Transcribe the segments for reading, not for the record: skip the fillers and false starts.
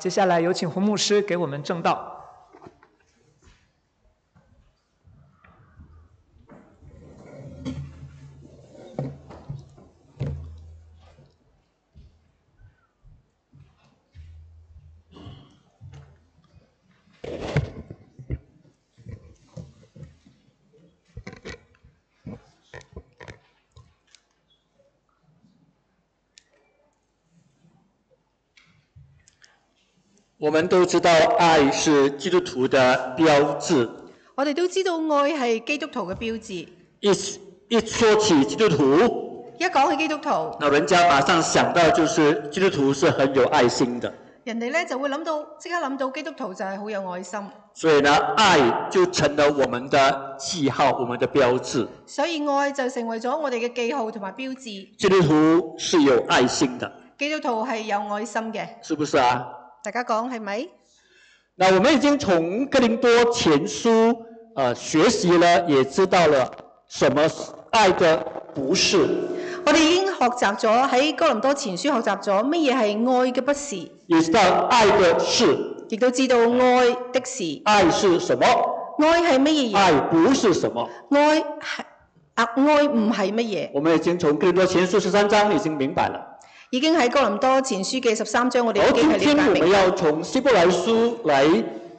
接下來有請洪牧師給我們證道。我們都知道愛是基督徒的標誌。我哋都知道愛係基督徒嘅標誌。一說起基督徒，一講起基督徒，那人家馬上想到就是基督徒是很有愛心的。人哋咧就會即刻諗到基督徒就係好有愛心。所以呢，愛就成了我們的記號，我們的標誌。所以愛就成為咗我哋嘅記號同埋標誌。基督徒是有愛心的。基督徒係有愛心嘅，是不是啊？大家講係咪？那我們已經從哥林多前書學習了，也知道了什麼愛的不是。我哋已經學習咗喺哥林多前書學習咗乜嘢係愛嘅不是，也知道愛的是，亦都知道愛的是。愛是什麼？愛係乜嘢？愛不是什麼？愛唔係乜嘢？我們已經從哥林多前書13章已經明白了。已經喺哥林多前書嘅13章，我哋已經係了解明白。今天我們要從希伯來書來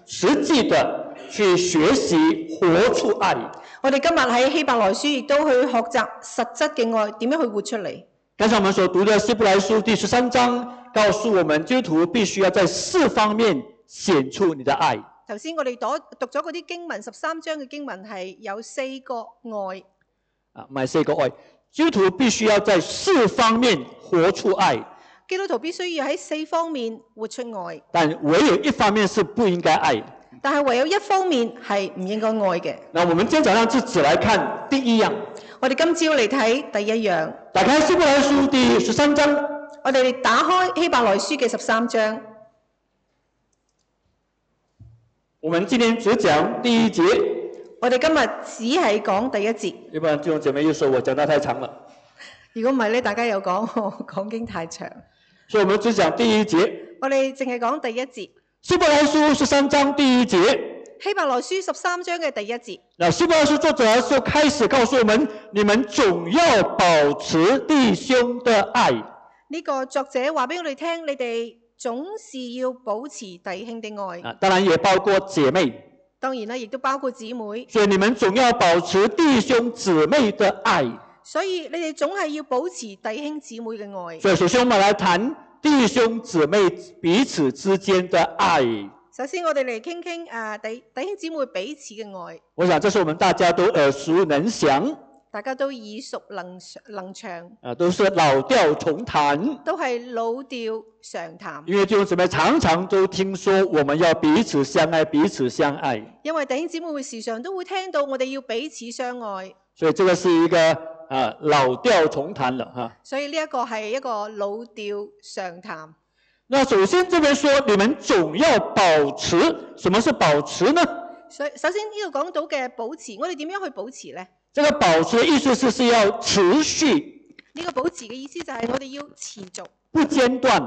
實際的去學習活出愛。我哋今日喺希伯來書亦都去學習實質嘅愛點樣去活出嚟。剛才我們所讀的希伯來書第13章告訴我們，基督徒必須要在4方面顯出你的愛。頭先我哋讀咗嗰啲經文，13章嘅經文係有4個愛。唔係4個愛。基督徒必須要在4方面活出愛。基督徒必須要喺4方面活出愛。但唯有一方面是不應該愛。但係唯有一方面係唔應該愛嘅。那我們今天早上就只來看第一樣。我哋今朝嚟睇第一樣。打開希伯來書第13章。我哋打開希伯來書嘅13章。我們今天只講第1節。我哋今日只係講第1節。要不然弟兄姐妹又說我講得太長了。如果唔係咧，大家又講我講經太長。所以我們只講第1節。我哋淨係講第1節。希伯來書13章第1節。希伯來書13章嘅第1節。那希伯來書作者就開始告訴我們，你們總要保持弟兄的愛。呢個作者話俾我哋聽，你哋總是要保持弟兄的愛。當然也包括姐妹。當然啦，亦都包括姊妹。所以你們總要保持弟兄姊妹的愛。所以你哋總係要保持弟兄姊妹嘅愛。所以首先我們來談弟兄姊妹彼此之間的愛。首先我哋嚟傾傾弟兄姊妹彼此嘅愛。我想這是我們大家都耳熟能詳。大家都耳熟能詳。都是老調重彈。都係老調常談。因為弟兄姊妹常常都聽說我們要彼此相愛，彼此相愛。因為弟兄姊妹會時常都會聽到我哋要彼此相愛。所以這個是一個老調重彈了哈。所以呢一個係一個老調常談。那首先這邊說你們總要保持，什麼是保持呢？所以首先呢度講到嘅保持，我哋點樣去保持呢？這個保持的意思是要持續。呢個保持嘅意思就係我哋要持續，不間斷，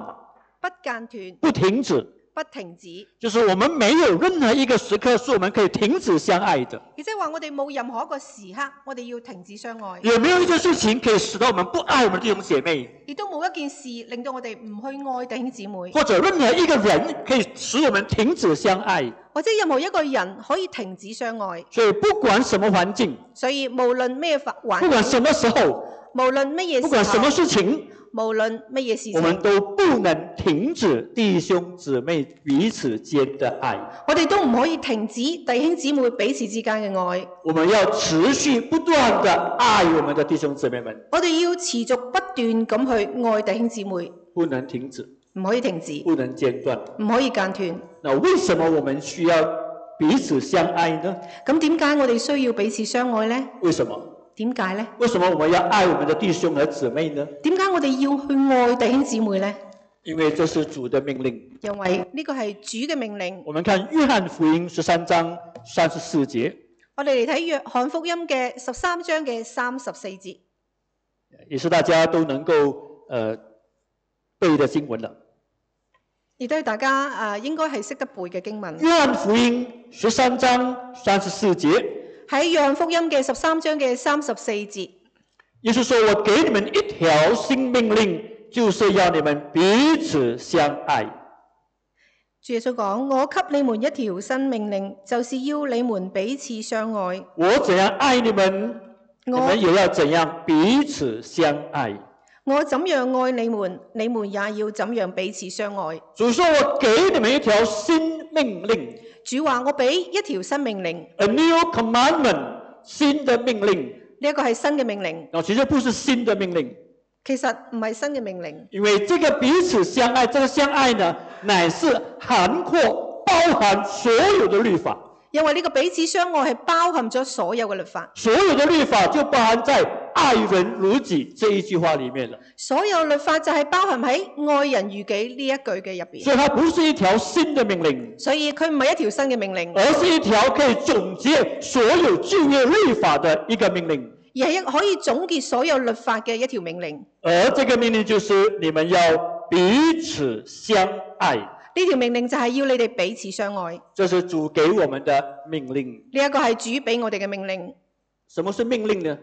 不間斷，不停止，不停止。就是我們沒有任何一個時刻是我們可以停止相愛的。亦即係話我哋冇任何一個時刻，我哋要停止相愛。也沒有一件事情可以使到我們不愛我們的弟兄姐妹。亦都冇一件事令到我哋唔去愛弟兄姊妹。或者任何一個人可以使我們停止相愛。或者任何一個人可以停止相愛。所以不管什麼環境，所以無論咩環境，不管什麼時候，無論乜嘢時候，不管什麼事情，無論乜嘢事情，我們都不能停止弟兄姊妹彼此間的愛。我哋都唔可以停止弟兄姊妹彼此之間嘅愛。我們要持續不斷地愛我們的弟兄姊妹們。我哋要持續不斷咁去愛弟兄姊妹，不能停止，唔可以停止，不能間斷，唔可以間斷。那為什麼我們需要彼此相愛呢？咁點解我哋需要彼此相愛呢？為什麼？點解呢？為什麼我們要愛我們的弟兄和姊妹呢？點解我哋要去愛弟兄姊妹呢？因為這是主的命令。因為呢個係主嘅命令。我們看約翰福音13章34節。我哋嚟睇約翰福音嘅13章嘅34節，也是大家都能夠背的經文了。亦都係大家應該係識得背嘅經文。約翰福音13章34節，喺約翰福音嘅13章嘅34節，耶穌說：我給你們一條新命令，就是要你們彼此相愛。主耶穌講：我給你們一條新命令，就是要你們彼此相愛。我怎樣愛你們，你們也要怎樣彼此相愛。我怎樣愛你們，你們也要怎樣彼此相愛。主說：我給你們一條新命令。主話：我俾一條新命令 A new commandment， 新的命令。呢一個係新嘅命令。其實不是新的命令，其實唔係新嘅命令。因為這個彼此相愛，這個相愛呢，乃是涵括包含所有的律法。因為呢個彼此相愛係包含咗所有嘅律法，所有的律法就包含在愛人如己這一句話裏面了。所有律法就係包含喺愛人如己呢一句嘅入邊。所以它不是一條新的命令，所以佢唔係一條新嘅命令，而是一條可以總結所有舊約律法的一個命令。而係可以總結所有律法嘅一條命令。而這個命令就是你們要彼此相愛。呢條命令就係要你哋彼此相愛。這是主給我們的命令。呢一個係主俾我哋嘅命令。什麼是命令呢？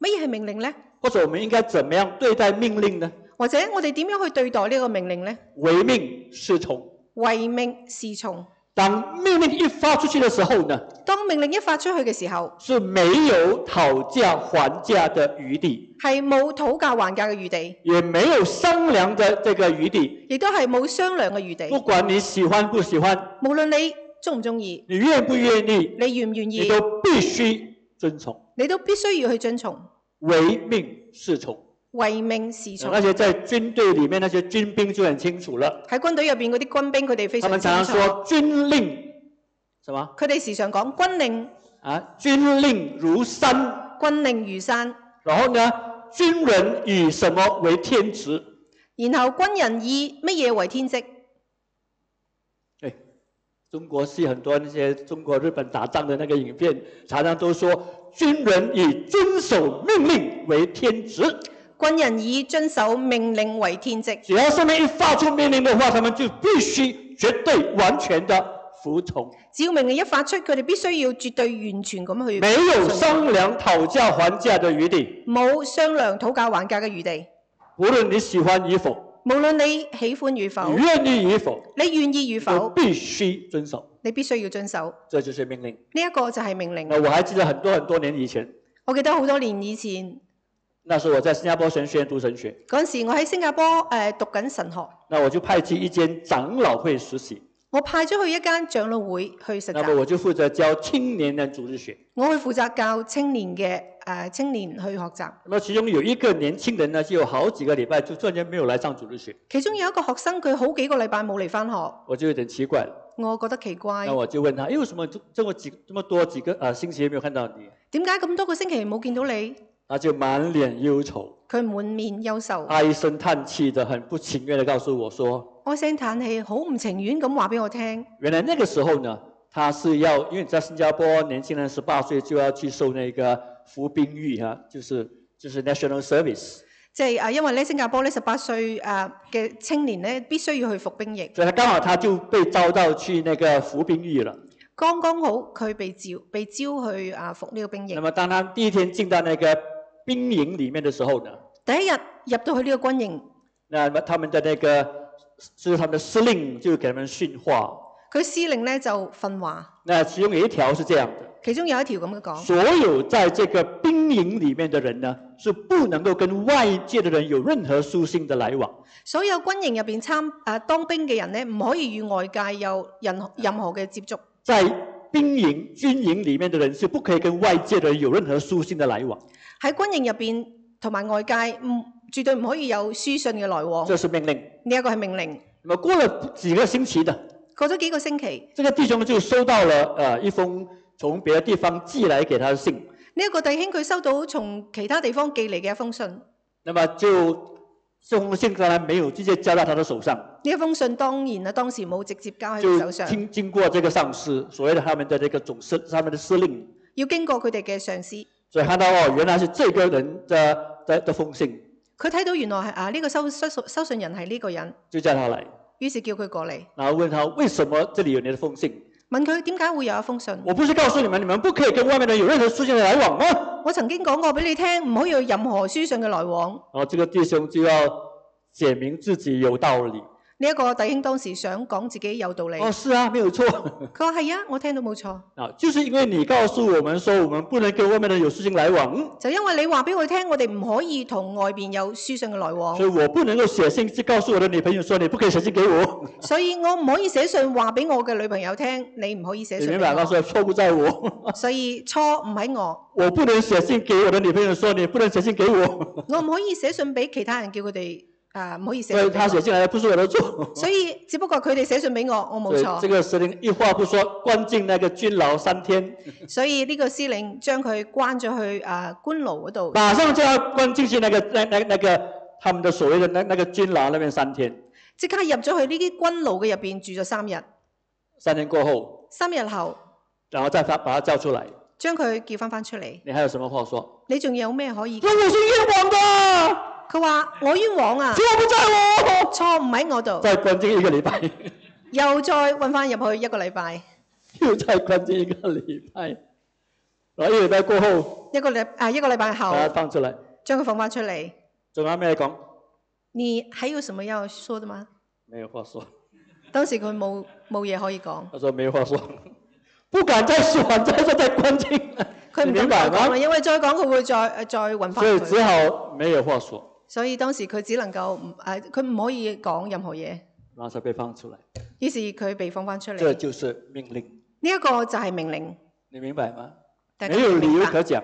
乜嘢係命令呢？或者我們應該怎麼樣對待命令呢？或者我哋點樣去對待呢個命令呢？唯命是從。唯命是從。當命令一發出去的時候呢？當命令一發出去嘅時候，是沒有討價還價的餘地。係冇討價還價嘅餘地。也沒有商量的這個餘地。亦都係冇商量嘅餘地。不管你喜歡不喜歡，無論你中唔中意，你願不願意，你願唔願意，你都必須遵從。你都必須要去遵從。唯命是從。唯命是從。而且在軍隊裏面，那些軍兵就很清楚了。喺軍隊入邊嗰啲軍兵，佢哋非常清楚。他們常常說軍令，什麼？佢哋時常講軍令。軍令如山。軍令如山。然後呢，軍人以什麼為天職？然後軍人以乜嘢為天職？中國是很多那些中國日本打仗的那個影片，常常都說軍人以遵守命令為天職。軍人以遵守命令為天職。只要上面一發出命令的話，他們就必須絕對完全的服從。只要命令一發出，佢哋必須要絕對完全咁去。沒有商量討價還價的餘地。冇商量討價還價嘅餘地。無論你喜歡與否。無論你喜歡與否。你願意與否。你願意與否。必須遵守。你必須要遵守。這就是命令。呢一個就係命令。我還記得很多年以前。我記得好多年以前。那時候我在新加坡神學院讀神學。嗰陣時我喺新加坡讀緊神學。那我就派去一間長老會實習。我派咗去一間長老會去實習。那麼我就負責教青年人主日學。我會負責教青年嘅青年去學習。那麼其中有一個年輕人呢，就有好幾個禮拜就突然間沒有來上主日學。其中有一個學生，佢好幾個禮拜冇嚟返學。我就有點奇怪了。我覺得奇怪。那我就問他，為什麼這麼多幾個星期沒有看到你？點解咁多個星期冇見到你？他就滿臉憂愁。佢滿面憂愁。唉聲嘆氣的，很不情願的告訴我說。唉聲嘆氣，好唔情願咁話俾我聽。原來那個時候呢，他是要，因為在新加坡年輕人18歲就要去受那個服兵役就是 national service。即係因為咧新加坡咧18歲嘅青年咧必須要去服兵役。所以剛好他就被招到去那個服兵役了。剛剛好佢被招去服呢個兵役。那麼當他第一天進到那個兵營裡面的時候呢，第一日入到去呢個軍營，那麼他們的那個就是他們的司令就給他們訓話。佢司令咧就訓話。那其中有一條是這樣的。其中有一條咁嘅講。所有在這個兵營裡面的人呢，是不能夠跟外界的人有任何書信的來往。所有軍營入邊當兵嘅人呢，唔可以與外界有任何嘅接觸。在兵營、軍營裡面的人是不可以跟外界的人有任何書信的來往。喺軍營入邊同埋外界絕對唔可以有書信嘅來往。這是命令。呢一個係命令。那麼過了幾個星期呢？過咗幾個星期，這個弟兄就收到了一封從別的地方寄來給他的信。呢一個弟兄佢收到從其他地方寄嚟嘅一封信。那麼這封信當然沒有直接交到他的手上。呢一封信當然啦，當時冇直接交喺佢手上。就經過這個上司，所謂的他們的這個他們的司令。要經過佢哋嘅上司。所以看到原來是這個人的封信。佢睇到原來係呢個收信人係呢個人。就叫他來。於是叫佢過嚟，然後問他為什麼這裡有你的封信？問佢點解會有一封信。我不是告訴你們不可以跟外面人有任何書信的來往嗎？我曾經講過俾你聽，唔可以有任何書信嘅來往。然後這個弟兄就要解明自己有道理。呢一個弟兄當時想講自己有道理。哦，是啊，沒有錯。佢話係啊，我聽到冇錯。就是因為你告訴我們說，我們不能跟外面的人有書信來往。就因為你話俾我聽，我哋唔可以同外邊有書信嘅來往。所以我不能夠寫信去告訴我的女朋友說，你不可以寫信給我。所以我唔可以寫信話俾我嘅女朋友聽，你唔可以寫信俾我。你明白嗎？所以錯不在我。所以錯唔喺我。我不能寫信給我的女朋友說，你不能寫信給我。我唔可以寫信俾其他人叫佢哋。唔可以寫。所以他寫進來不是我的錯。所以只不過佢哋寫信俾我，我冇錯。這個司令一話不說，關進那個軍牢3天。所以呢個司令將佢關咗去官牢嗰度。馬上就要關進去那個他們的所謂的那個軍牢那邊3天。即刻入咗去呢啲軍牢嘅入邊住咗3日。3天過後。3日後。然後再把他叫出來。將佢叫翻出嚟。你還有什麼話說？你仲有咩可以？我是冤枉的。佢話我冤枉啊！錯不在我，錯唔喺我度。再關進1個禮拜，又再運翻入去1個禮拜，又再關進1個禮拜，然後1個禮拜過後，一個禮拜後，把他放出來，將佢放翻出嚟。仲有咩講？你還有什麼要說的嗎？沒有話說。當時佢冇嘢可以講。他說沒有話說，不敢再說，再關進。佢唔敢再講啦，因為再講佢會再運翻。所以只好沒有話說。所以當時佢只能夠佢唔可以講任何嘢。然後才被放出來。於是佢被放翻出嚟。這就是命令。呢一個就係命令。你明白嗎？沒有理由可講。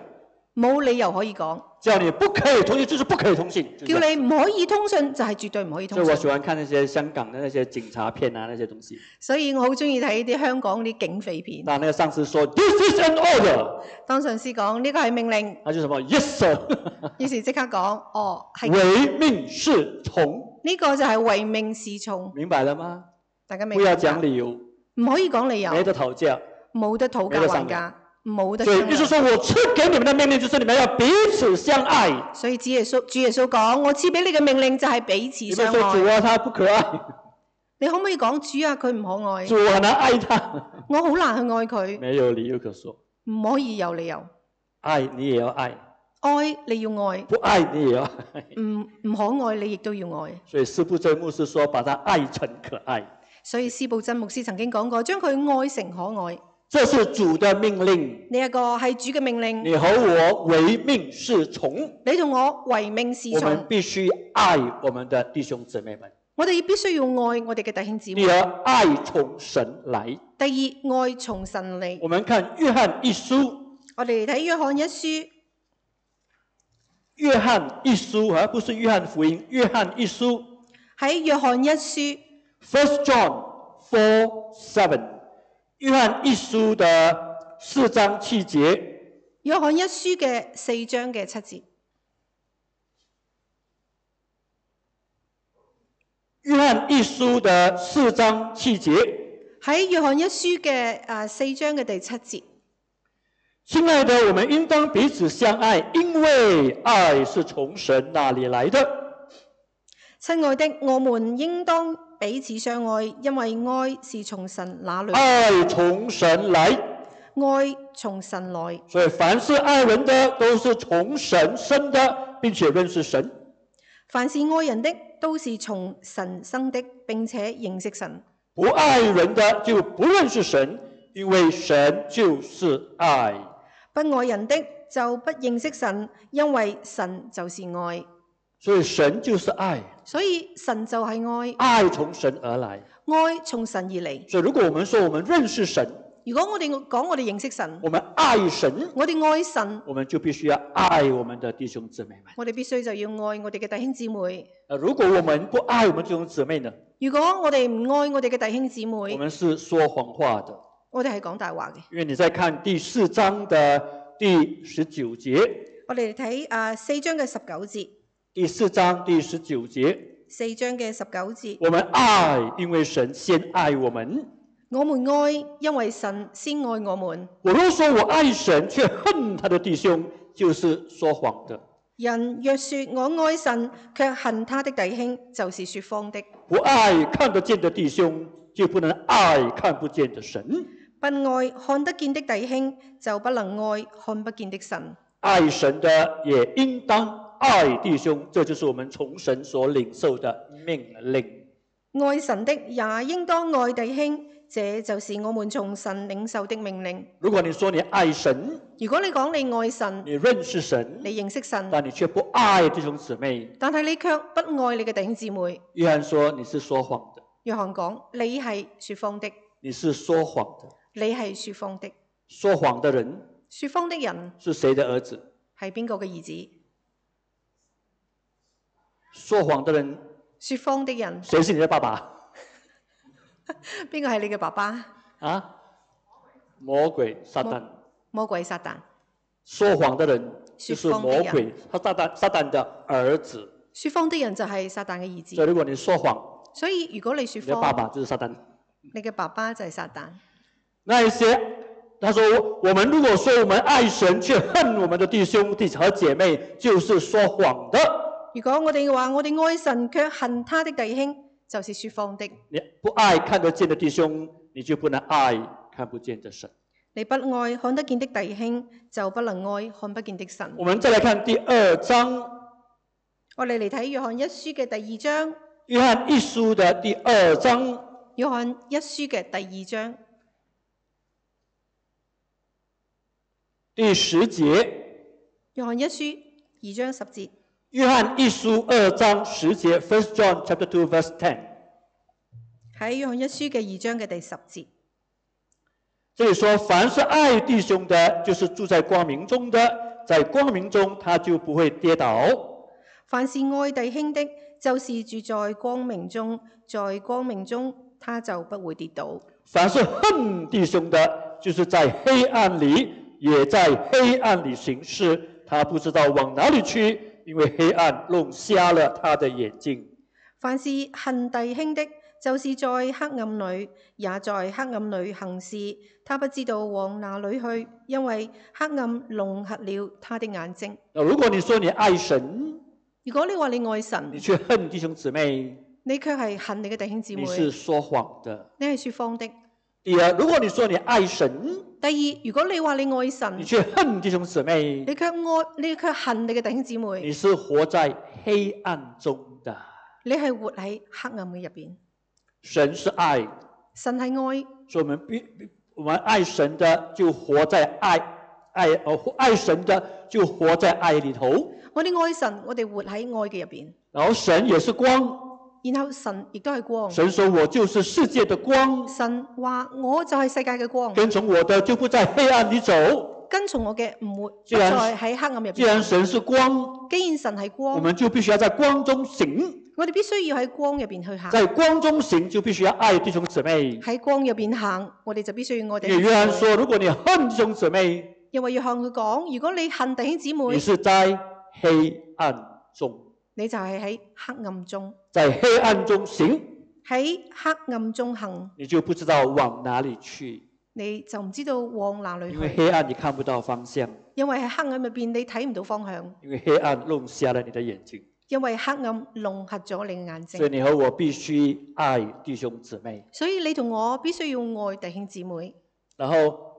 冇理由可以講。叫你不可以通信，就是不可以通信。叫你唔可以通訊，就係絕對唔可以通訊。所以我喜歡看那些香港的那些警察片啊，那些東西。所以我好中意睇啲香港啲警匪片。當那個上司說 This is an order。當上司講呢個係命令。那就什麼 Yes sir。於是即刻講哦係。唯命是從。呢個就係唯命是從。明白了嗎？大家明白。不要講理由。唔可以講理由。沒得討價。冇得討價還價。冇得。所以意思說我賜給你們的命令就是你們要彼此相愛。所以主耶穌講，我賜俾你嘅命令就係彼此相愛。你們說主啊，他不可愛。你可唔可以講主啊，佢唔可愛？主我很難愛他。我好難去愛佢。沒有理由可說。唔可以有理由。愛你也要愛。愛你要愛。不愛你也要愛。唔可愛你亦都要愛。所以司布真牧師說，把他愛成可愛。所以司布真牧師曾經講過，將佢愛成可愛。這是主的命令。呢一個係主嘅命令。你和我唯命是從。你同我唯命是從。我們必須愛我們的弟兄姊妹們。我哋必須要愛我哋嘅弟兄姊妹。第二，愛從神來。第二，愛從神嚟。我們看約翰一書。我哋睇約翰一書。約翰一書啊，不是約翰福音，約翰一書。喺約翰一書。First John 4:7。約翰一書的4章7節。約翰一書嘅4章嘅7節。約翰一書的4章7節。喺約翰一書嘅4章嘅第7節。親愛的，我們應當彼此相愛，因為愛是從神那裡來的。親愛的，我們應當彼此相愛，因為愛是從神那裡來。愛從神來。愛從神來。所以凡是愛人的，都是從神生的，並且認識神。凡是愛人的，都是從神生的，並且認識神。不愛人的就不認識神，因為神就是愛。不愛人的就不認識神，因為神就是愛。所以神就是愛。所以神就係愛。愛從神而來。愛從神而嚟。所以如果我們說我們認識神，如果我哋講我哋認識神，我們愛神，我哋愛神，我們就必須要愛我們的弟兄姊妹們。我哋必須就要愛我哋嘅弟兄姊妹。如果我們不愛我們弟兄姊妹呢？如果我哋唔愛我哋嘅弟兄姊妹，我們是說謊話的。我哋係講大話嘅。因為你再看第4章的第19節。我哋睇4章嘅19節。第4章第19節。4章嘅19節。我們愛，因為神先愛我們。我們愛，因為神先愛我們。我若說我愛神，卻恨他的弟兄，就是說謊的。人若說我愛神，卻恨他的弟兄，就是說謊的。不愛看得見的弟兄，就不能愛看不見的神。不愛看得見的弟兄，就不能愛看不見的神。愛神的也應當愛弟兄，這就是我們從神所領受的命令。愛神的也應當愛弟兄，這就是我們從神領受的命令。如果你說你愛神，如果你講你愛神，你認識神，你認識神，但你卻不愛弟兄姊妹，但係你卻不愛你嘅弟兄姊妹。約翰說你是說謊的。約翰講你係說謊的，你是說謊的。你係說謊的。說謊的人，說謊的人是誰的兒子？係邊個嘅兒子？說謊的人，說謊的人，誰是你的爸爸？邊個係你嘅爸爸？啊，魔鬼撒旦。魔鬼撒旦。說謊的人就是魔鬼，撒旦的兒子。說謊的人就係撒旦嘅兒子。所以如果你說謊，所以如果你說謊，你的爸爸就是撒旦。你嘅爸爸就係撒旦。那一些，他說我們如果說我們愛神，卻恨我們的弟兄和姐妹，就是說謊的。如果我哋話我哋愛神，卻恨他的弟兄，就是說謊的。你不愛看得見的弟兄，你就不能愛看不見的神。你不愛看得見的弟兄，就不能愛看不見的神。我們再來看第2章。我哋嚟睇約翰一書嘅第2章。約翰一書的第2章。約翰一書嘅第2章。第10節。約翰一書2章10節。約翰一書2章10節 ，1 John chapter 2 verse 10。喺約翰一書嘅2章嘅第10節。這裡說，凡是愛弟兄的，就是住在光明中的，在光明中他就不會跌倒。凡是愛弟兄的，就是住在光明中，在光明中他就不會跌倒。凡是恨弟兄的，就是在黑暗裡，也在黑暗裡行事，他不知道往哪裡去，因為黑暗弄瞎了他的眼睛。凡是恨弟兄的，就是在黑暗裡，也在黑暗裡行事，他不知道往哪裡去，因為黑暗弄瞎了他的眼睛。如果你說你愛神，如果你話你愛神，你卻恨弟兄姊妹，你卻係恨你嘅弟兄姊妹，你是說謊的。你係說謊的。第二，如果你說你愛神，第二，如果你話你愛神，你卻恨弟兄姊妹，你卻恨你嘅弟兄姊妹，你是活在黑暗中的。你係活喺黑暗嘅入邊。神是愛，神係愛，所以我們愛神的就活在愛神的就活在愛裏頭。我哋愛神，我哋活喺愛嘅入邊。然後神也是光，然後神亦都係光。神說我就是世界的光。神話我就係世界嘅光。跟從我的就不在黑暗裏走。跟從我嘅唔會再喺黑暗入邊。既然神是光，既然神係光，我們就必須要在光中行。我哋必須要喺光入邊去行。在光中行就必須要愛弟兄姊妹。喺光入邊行，我哋就必須要愛弟兄姊妹。約翰說：如果你恨弟兄姊妹，因為約翰佢講，如果你恨弟兄姊妹，你是在黑暗中，你就係喺黑暗中，在黑暗中行，喺黑暗中行，你就不知道往哪裏去，你就唔知道往哪裏去。因為黑暗你看不到方向，因為喺黑暗入邊你睇唔到方向，因為黑暗弄瞎了你的眼睛，因為黑暗弄瞎咗你嘅眼睛。所以你和我必須愛弟兄姊妹。所以你同我必須要愛弟兄姊妹。然後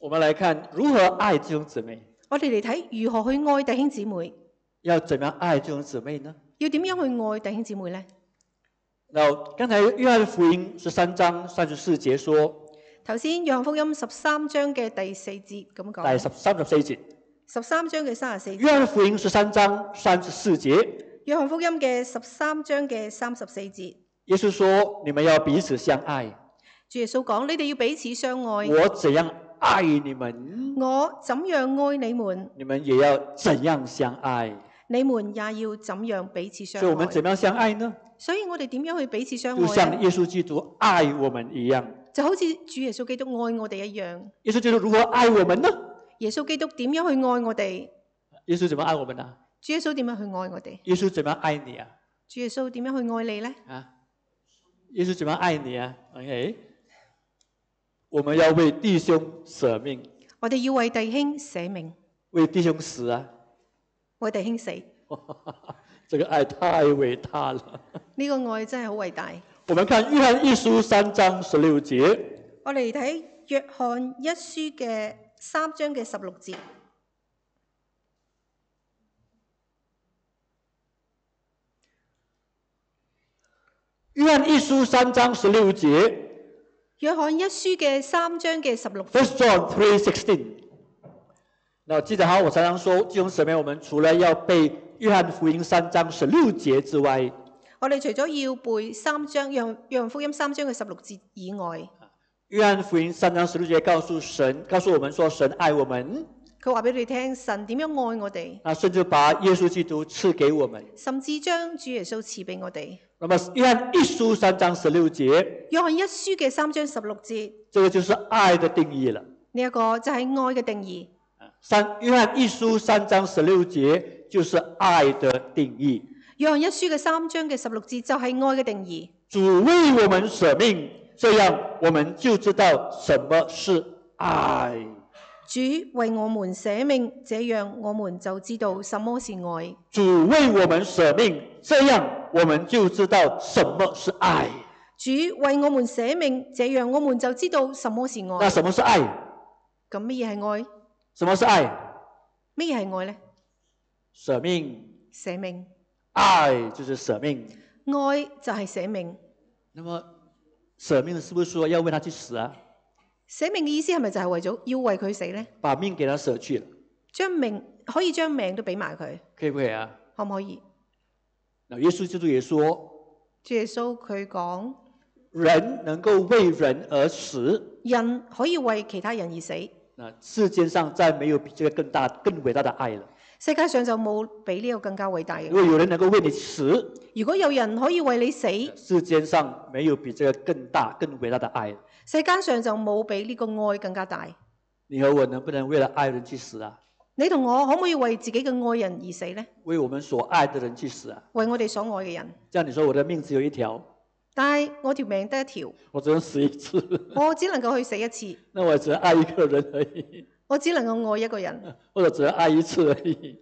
我們來看如何愛弟兄姊妹。我哋嚟睇如何去愛弟兄姊妹。要怎麼樣愛弟兄姊妹呢？要點樣去愛弟兄姊妹呢？然後剛才約翰福音13章34節說，頭先約翰福音13章嘅第4節咁講。第34節。13章嘅34節。約翰福音13章34節。約翰福音嘅13章嘅34節。耶穌說：你們要彼此相愛。主耶穌講：你哋要彼此相愛。我怎樣愛你們，我怎樣愛你們，你們也要怎樣相愛。你們也要怎樣彼此相愛。所以我們怎麼樣相愛呢？所以我哋點樣去彼此相愛？就像耶穌基督愛我們一樣。就好似主耶穌基督愛我哋一樣。耶穌基督如何愛我們呢？耶穌基督點樣去愛我哋？耶穌怎麼愛我們呢？主耶穌點樣去愛我哋？耶穌怎麼愛你啊？主耶穌點樣去愛你呢？啊，耶穌怎麼愛你啊 ？OK， 我們要為弟兄捨命。我哋要為弟兄捨命。為弟兄死啊！為弟兄死。這個愛太偉大了。呢個愛真係好偉大。我們看約翰一書3章16節。我哋睇約翰一書嘅3章嘅16節。約翰一書3章16節。約翰一書嘅3章嘅16節。First John 3:16。那記得哈，我常常說，弟兄姊妹，我們除了要背約翰福音3章16節之外，我哋除咗要背3章約翰福音3章嘅16節以外，約翰福音3章16節告訴我們說神愛我們。佢話俾你聽，神點樣愛我哋。甚至把耶穌基督賜給我們。甚至將主耶穌賜俾我哋。那麼約翰一書3章16節。約翰一書嘅3章16節。這個就是愛的定義了。呢一個就係愛嘅定義。約翰一書3章16節就是愛的定義。約翰一書嘅3章嘅16節就係愛嘅定義。主為我們捨命，這樣我們就知道什麼是愛。主為我們捨命，這樣我們就知道什麼是愛。主為我們捨命，這樣我們就知道什麼是愛。主為我們捨命，這樣我們就知道什麼是愛。那什麼是愛？咁乜嘢係愛？什麼是愛？乜嘢係愛呢？捨命。捨命。愛就是捨命。愛就係捨命。那麼捨命是不是說要為他去死啊？捨命嘅意思係咪就係為咗要為佢死呢？把命給他捨去了。可以將命都俾埋佢。可以唔可以啊？可唔可以？耶穌基督也說，主耶穌佢講，人能夠為人而死，人可以為其他人而死。世界上再沒有比這個更偉大的愛了。世界上就冇比呢個更加偉大嘅。如果有人能夠為你死，如果有人可以為你死，世界上沒有比這個更大、更偉大的愛了。世界上就冇比呢個愛更加大。你和我能不能為了愛人去死啊？你同我可唔可以為自己嘅愛人而死呢？為我們所愛的人去死啊？為我哋所愛嘅人。這樣你說我的命只有一條，但係我條命得一條，我只能死一次，我只能夠去死一次。那我只能愛一個人而已，我只能夠愛一個人，或者只能愛一次而已。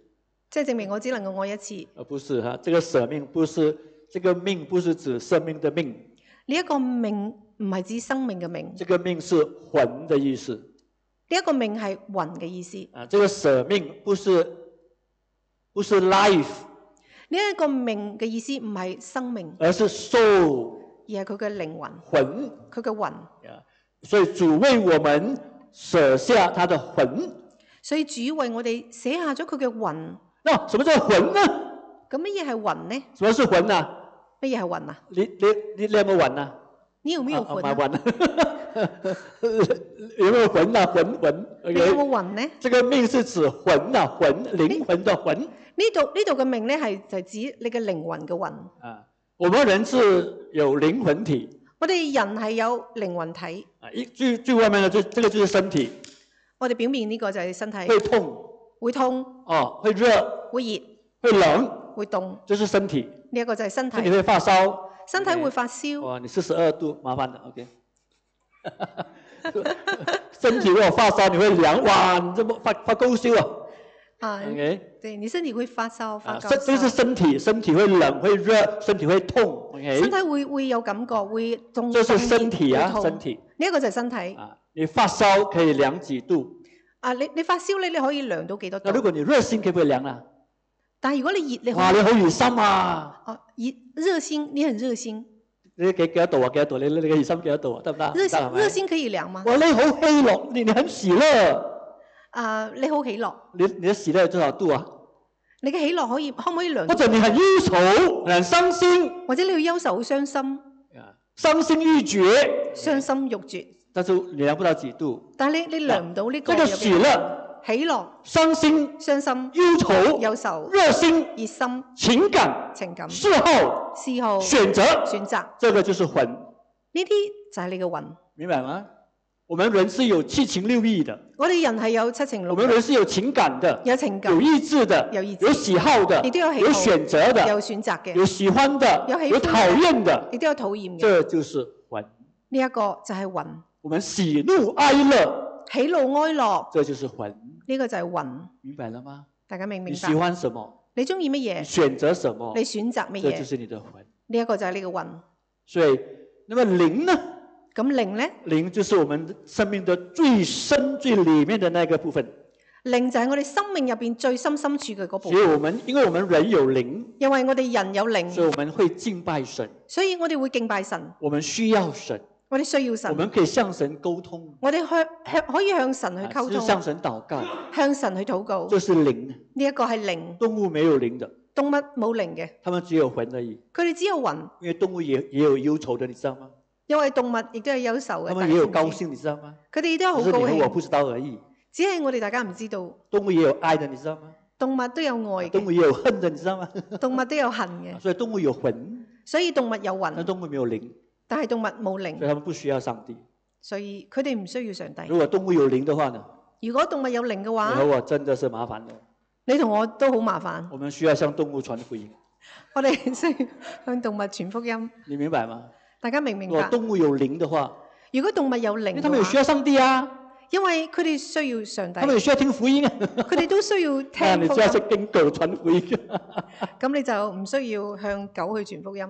即係證明我只能夠愛一次。不是哈，這個捨命不是，這個命不是指生命的命。呢一個命唔係指生命嘅命，這個命是魂的意思。呢一個命係魂嘅意思。這個捨命不是 life。呢一個命嘅意思唔係生命，而是 soul， 而係佢嘅靈魂。魂，佢嘅魂。所以主為我們捨下他的魂。所以主為我哋捨下咗佢嘅魂。那什麼叫魂呢？咁乜嘢係魂呢？什麼是魂啊？乜嘢係魂啊？你有冇魂啊？你有沒有魂啊？有沒有魂啊？魂。你有冇魂呢？這個命是指魂啊，魂，靈魂的魂。呢度嘅命咧就指你嘅靈魂嘅魂。我們人是有靈魂體。我哋人係有靈魂體。最外面嘅這個就是身體。我哋表面呢個就係身體。會痛。會痛。會熱。會熱。會冷。會凍。就是身體。呢一個就係身體。身體會發燒。身體會發燒。你42度，麻煩了 ，OK。身體如果發燒，你會涼，哇，你這麼發高燒啊？OK。對，你身體會發燒，發高燒。這是身體會冷，會熱，身體會痛。OK。身體會有感覺，會凍。這是身體啊，身體。呢一個就係身體。你發燒可以涼幾度？你發燒咧，你可以涼到幾多度？那如果你熱心，可唔可以涼啊？但係如果你熱，你哇，你好熱心啊！熱心，你很熱心。你幾多度啊？幾多度？你嘅熱心幾多度啊？得唔得？熱心可以涼嗎？哇，你好喜樂，你很喜樂。你好喜樂。你的喜樂有多少度啊？你嘅喜樂可唔可以涼？或者你很憂愁，很傷心。或者你要憂愁、好傷心。傷心欲絕。傷心欲絕。但是你涼不到幾度。但係你涼唔到呢個。這個喜樂。喜樂、傷心、傷心、憂愁、憂愁、熱心、熱心、情感、嗜好、選擇，這個就是魂。呢啲就係你嘅魂。明白嗎？我們人是有七情六慾的。我哋人係有七情六慾。我們人是有情感的，有情感，有意志的，有喜好的，亦都有喜好，有選擇的，有選擇嘅，有喜歡的，有討厭的，亦都有討厭嘅。這就是魂。呢一個就係魂。我們喜怒哀樂。喜怒哀樂，這就是魂。呢個就係魂。明白了嗎？大家明唔你喜明白？歡什麼？你中意乜你嘢？選擇什麼？你選擇乜嘢？這就是你的魂。呢一個就係你嘅魂。所以，那麼靈呢？咁靈呢？靈就是我們生命的最深、最裏面的那個部分。靈就係我哋生命入邊最深處嘅嗰部所以分。因為我們人有靈，因為我哋人有靈，所以我們會敬拜神。所以我哋會敬拜神。我們需要神，我哋需要神。我們可以向神溝通。我哋可以向神去溝通，向神禱告，向神去禱告。這是靈。呢一個係靈。動物沒有靈的，動物冇靈嘅，他們只有魂而已。佢哋只有魂。因為動物也有憂愁的，你知道嗎？因為動物亦都有憂愁嘅，他們也有高興，你知道嗎？佢哋都有好只是高興，你和我不知道而已。只係我哋大家唔知道。動物也有愛的，你知道嗎？動物都有愛嘅，動物也有恨的，你知道嗎？動物都有恨嘅，所以動物有魂，所以動物有但魂，動物沒有靈，但係動物冇所以靈，他們不需要上帝。所以佢哋唔需要上帝。如果動物有靈的話呢？如果動物有靈嘅你話，和我真的是麻煩了。你同我都好麻煩。我們需要向動物傳福音。我哋需要向動物傳福音。你明白嗎？大家明唔明如果白？動物有靈的話，如果動物有靈因為嘅話，他們也需要上帝啊，因為佢哋需要上帝，他們也需要聽福音啊。佢哋都需要那聽福你就要去音。跟狗傳福音。咁你就唔需要向狗去傳福音。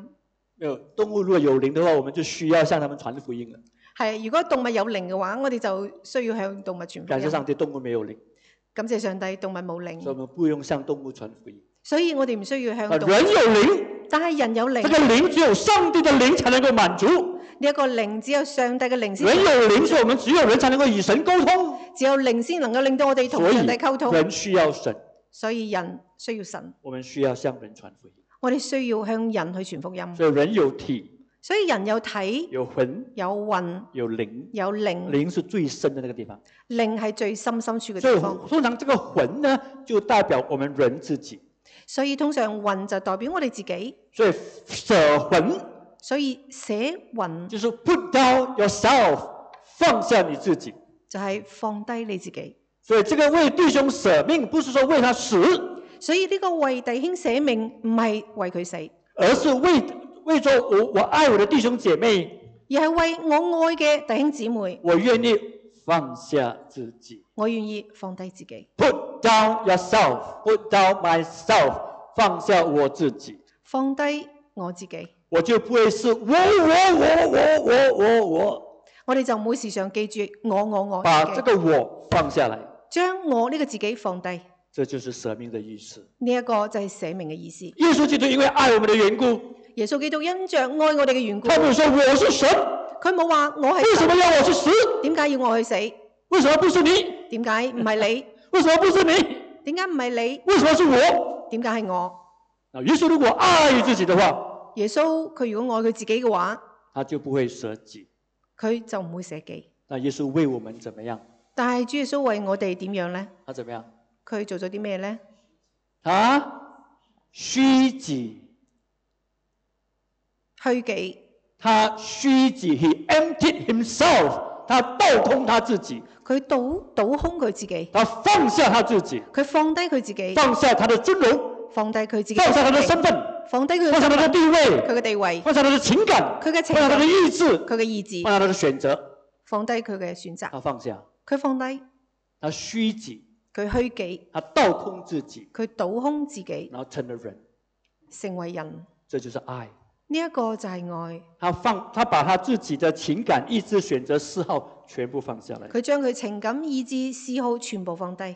沒有動物如果有靈的話，我們就需要向他們傳福音了。係，如果動物有靈嘅話，我哋就需要向動物傳福音。感謝上帝，動物沒有靈，感謝上帝，動物冇靈，所以我們不用向動物傳福音。所以我哋唔需要向動物。人有靈，但係人有靈，這個靈只有上帝的靈才能夠滿足。呢一個靈只有上帝嘅靈先。人有靈，所以我們只有人才能夠與神溝通。只有靈先能夠令到我哋同所以上帝溝通。人需要神，所以人需要神，我們需要向人傳福音。我哋需要向人去傳福音。所以人有體，所以人有體、有魂，有魂、有靈。有靈，靈是最深的那個地方。靈係最深處嘅所以地方。通常這個魂呢，就代表我們人自己。所以通常魂就代表我哋自己。所以捨魂，所以捨魂就是 put down yourself，放下你自己。就係放低你自己。所以這個為弟兄捨命，不是說為他死，所以呢個為弟兄捨命唔係為佢死，而是為咗我愛我的弟兄姐妹，而係為我愛嘅弟兄姊妹，我願意放下自己。我願意放低自己。 Put down yourself, put down myself， 放下我自己，放低我自己，我就不會是我，我哋就唔會時常記住我把自己，這個我放下來，將我呢個自己放低。這就是捨命的意思。呢一個就係捨命嘅意思。耶穌基督因為愛我們的緣故，耶穌基督因着愛我哋嘅緣故，他沒有說我是神，佢冇話我係為什麼神，要我去死？點解要我去死？為什麼不是你？點解唔係你？為什麼不是你？點解唔係你？為什麼是我？點解係我？耶穌如果愛自己的話，耶穌佢如果愛佢自己嘅話，他就不會捨己。佢就唔會捨己。那耶穌為我們怎麼樣？但係主耶穌為我哋點樣呢？他怎麼樣？佢做咗啲咩呢？虛己，虛己，他虛己 ，He emptied himself， 他倒空他自己，佢倒空佢自己，他放下他自己，佢放低佢自己，放下他的尊榮，放低佢自己，放下他的身份，放低佢放下他的地位，佢嘅地位，放下他的情感，佢嘅情放下他的感，意志，佢嘅意志，放下他的選擇，放低佢嘅選擇，他放下，佢放低，他虛己，佢虛己，他倒空自己，佢倒空自己，然後成了人，成為人。這就是愛。呢一個就係愛。他把他自己的情感、意志、選擇、嗜好全部放下來，佢將佢情感、意志、嗜好全部放低。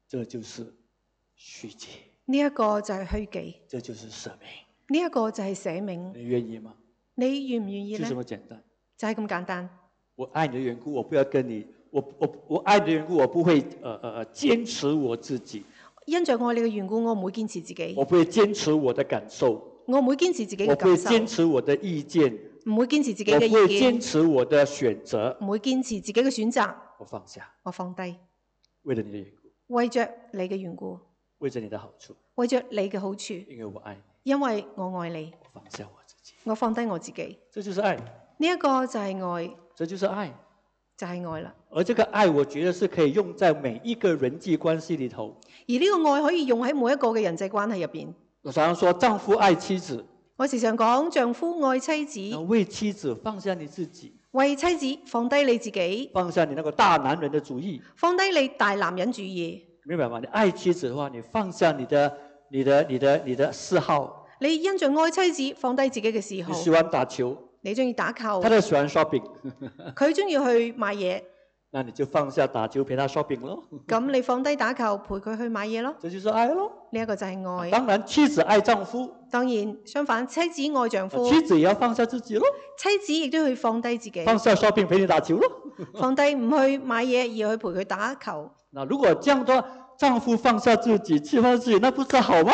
這就是虛己，呢一個就係虛己，這就是捨命。呢一個就係捨命。你願意嗎？你願唔願意就這呢？麼簡單。就係咁簡單。我愛你的緣故，我不要跟你，我愛你的緣故，我不會堅持我自己，因着愛你嘅緣故，我唔會堅持自己，我不會堅持我的感受，我唔會堅持自己嘅我不會感受，堅持我的意見，唔會堅持自己嘅我不會意見，堅持我的選擇，唔會堅持自己嘅選擇，我放下，我放低，為了你的緣故，為着你嘅緣故，為着你的好處，為着你嘅好處，因為我愛你，因為我愛你，我放下我自己，我放低我自己。這就是愛，呢一個就係愛，這就是愛。就係愛啦。而這個愛，我覺得是可以用在每一個人際關係裏頭。而呢個愛可以用喺每一個嘅人際關係入邊。我常常說，丈夫愛妻子，我時常講，丈夫愛妻子，為妻子放下你自己，為妻子放低你自己，放下你那個大男人的主義，放低你大男人主義，明白嗎？你愛妻子的話，你放下你的嗜好。你因着愛妻子，放低自己嘅嗜好。你喜歡打球，你中意打球，他就喜歡 shopping， 佢中意去買嘢，那你就放下打球陪他 shopping 咯。咁你放低打球，陪佢去買嘢咯。這就是愛咯。呢一個就係愛。當然，妻子愛丈夫，當然相反，妻子愛丈夫，妻子也要放下自己咯。妻子亦都去放低自己，放下 shopping 陪你打球咯。放低唔去買嘢，而去陪佢打球。那如果這樣的話，丈夫放下自己，妻放下自己，那不是好嗎？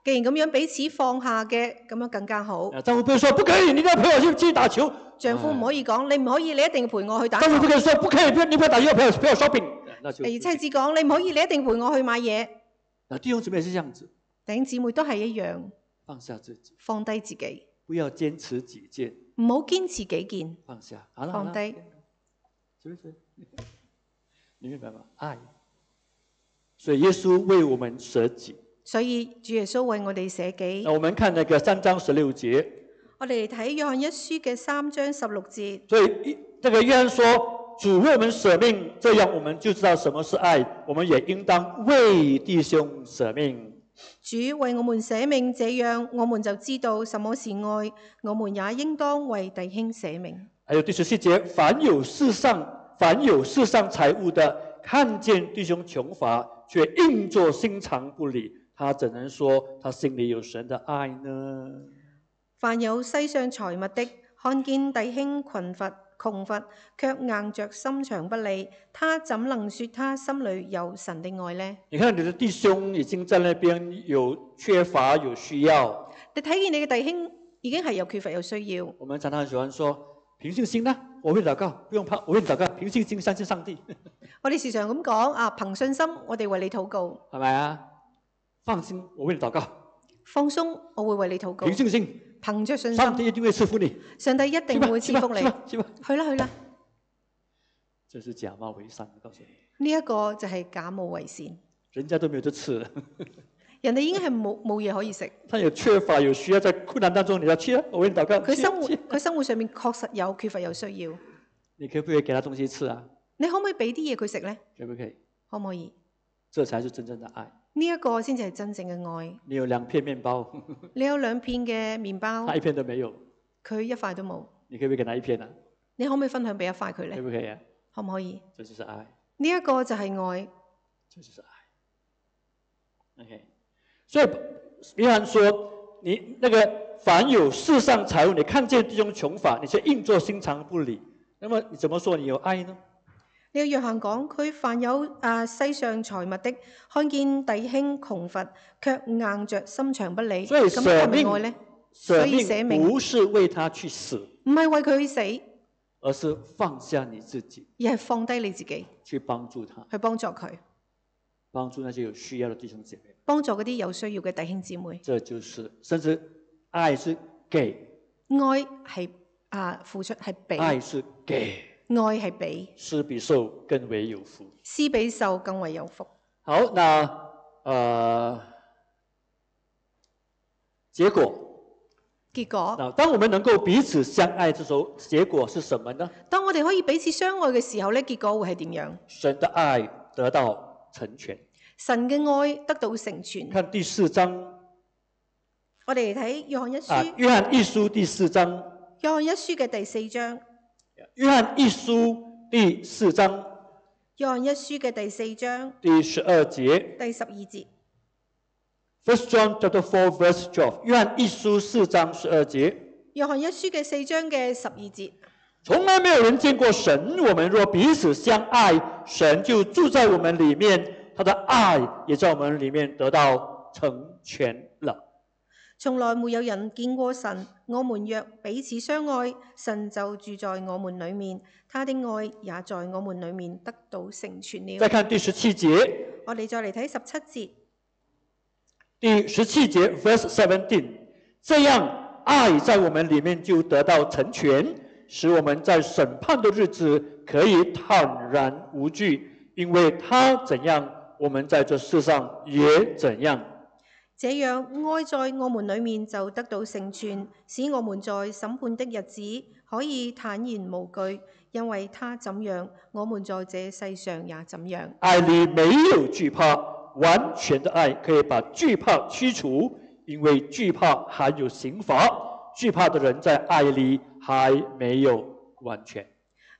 既然咁樣彼此放下嘅，咁樣更加好。丈夫不會說不可以，你一定要陪我去打球。丈夫唔可以講，你唔可以，你一定要陪我去打球。丈夫不可以說不可以，你不要打球，陪我 shopping。而妻子講，你唔可以，你一定陪我去買嘢。那弟兄姊妹是這樣子，弟兄姊妹都係一樣，放下自己，放低自己，不要堅持己見，唔好堅持己見，放下，好了，放低，是不是？你明白嗎？愛，所以耶穌為我們捨己。所以主耶穌為我哋捨己。那我們看那個3章16節。我哋嚟睇約翰一書嘅3章16節。所以這個約翰說，主為我們捨命，這樣我們就知道什麼是愛，我們也應當為弟兄捨命。主為我們捨命，這樣我們就知道什麼是愛，我們也應當為弟兄捨命。還有第17節，凡有世上財物的，看見弟兄窮乏，卻硬作心腸不理，他怎能說他心裏有神的愛呢？凡有世上財物的，看見弟兄窮乏，卻硬着心腸不理，他怎能說他心裏有神的愛呢？你看你的弟兄已經在那邊有缺乏有需要，你睇見你嘅弟兄已經係有缺乏有需要。我們常常喜歡說憑信心呢，我會禱告，不用怕，我會禱告，憑信心相信上帝。我哋時常咁講啊，憑信心我哋為你禱告，係咪啊？放心，我為你禱告。放鬆，我會為你禱告。憑信心，憑着信心，上帝一定會賜福你。上帝一定會賜福你。去啦去啦，這是假冒為善，我告訴你。呢一個就係假冒為善。人家都沒有得吃，人哋已經係冇嘢可以食。他有缺乏有需要，在困難當中，你要去啊！我為你禱告。佢生活上面確實有缺乏有需要。你可不可以給他東西吃啊？你可唔可以俾啲嘢佢食咧？可不可以？可唔可以？這才是真正的愛。呢一個先至係真正嘅愛。你有2片麵包，你有2片嘅麵包，他1片都沒有，佢1塊都冇。你可唔可以給他1片啊？你可唔可以分享俾1塊佢咧？可不可以啊？可唔可以？這就是愛。呢一個就係愛。這就是愛。OK， 所以約翰說：你那個凡有世上財物，你看見弟兄窮乏，你卻硬作心腸不理，那麼你怎麼說你有愛呢？呢個約翰講，佢凡有世上財物的，看見弟兄窮乏，卻硬着心腸不理，咁係咪愛呢？所以捨命不是為他去死，唔係為佢去死，而是放下你自己，而係放低你自己，去幫助他，去幫助佢，幫助那些有需要的弟兄姐妹，幫助嗰啲有需要嘅弟兄姊妹。這就是，甚至愛是給，愛係付出係俾，愛是給。愛係俾，施比受更為有福。施比受更為有福。好，那結果，那當我們能夠彼此相愛之時候，結果是什麼呢？當我哋可以彼此相愛嘅時候咧，結果會係點樣？神的愛得到成全。神嘅愛得到成全。看第4章，我哋嚟睇約翰一書。約翰一書第4章。約翰一書嘅第4章。約翰一書第4章。約翰一書嘅第4章。第12節。第12節。First John chapter 4 verse 12。約翰一書4章12節。約翰一書嘅4章嘅12節。從來沒有人見過神，我們若彼此相愛，神就住在我們裏面，他的愛也在我們裏面得到成全了。從來沒有人見過神，我們若彼此相愛，神就住在我們裏面，他的愛也在我們裏面得到成全了。再看第17節，我哋再嚟睇17節。第17節 verse 17，這樣愛在我們裏面就得到成全，使我們在審判的日子可以坦然無懼，因為他怎樣，我們在這世上也怎樣。這樣愛在我們裏面就得到成全，使我們在審判的日子可以坦然無懼，因為他怎樣，我們在這世上也怎樣。愛裏沒有懼怕，完全的愛可以把懼怕驅除，因為懼怕含有刑罰，懼怕的人在愛裏還沒有完全。